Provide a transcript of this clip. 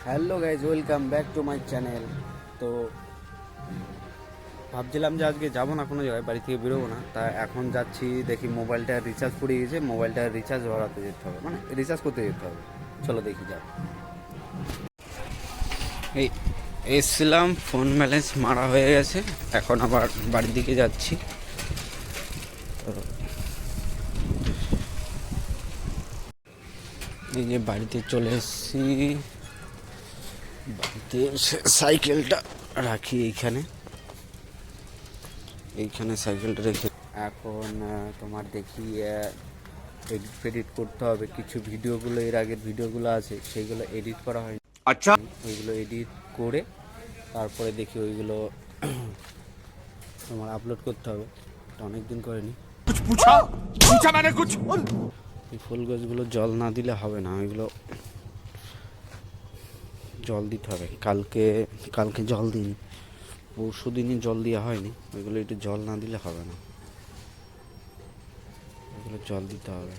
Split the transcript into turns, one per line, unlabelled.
Hello guys, welcome back to my channel. তো ভাবছিলাম যে আজকে যাবো না কোনো জায়গায়, বাড়ি থেকে বেরোবো না। তা এখন যাচ্ছি, দেখি মোবাইলটা রিচার্জ পড়ে গেছে, মোবাইলটা রিচার্জ ভরাতে যেতে হবে, মানে রিচার্জ করতে যেতে হবে। চলো দেখি যাও। এই এসছিলাম, ফোন ব্যালেন্স মারা হয়ে গেছে, এখন আবার বাড়ির দিকে যাচ্ছি। তো এই যে বাড়িতে চলে এসেছি, বাড়িতে এসে সাইকেলটা রাখি এইখানে সাইকেলটা রেখে এখন তোমার দেখি এডিট ফেডিট করতে হবে। কিছু ভিডিওগুলো, এর আগের ভিডিওগুলো আছে, সেইগুলো এডিট করা হয়নি। আচ্ছা, ওইগুলো এডিট করে তারপরে দেখি ওইগুলো তোমার আপলোড করতে হবে। এটা অনেক দিন করিনি। এই ফুল গাছগুলো জল না দিলে হবে না, ওইগুলো জল দিতে হবে। কালকে জল দিইনি, পরশু দিনই জল দেওয়া হয়নি। ওইগুলো একটু জল না দিলে হবে না, ওইগুলো জল দিতে হবে।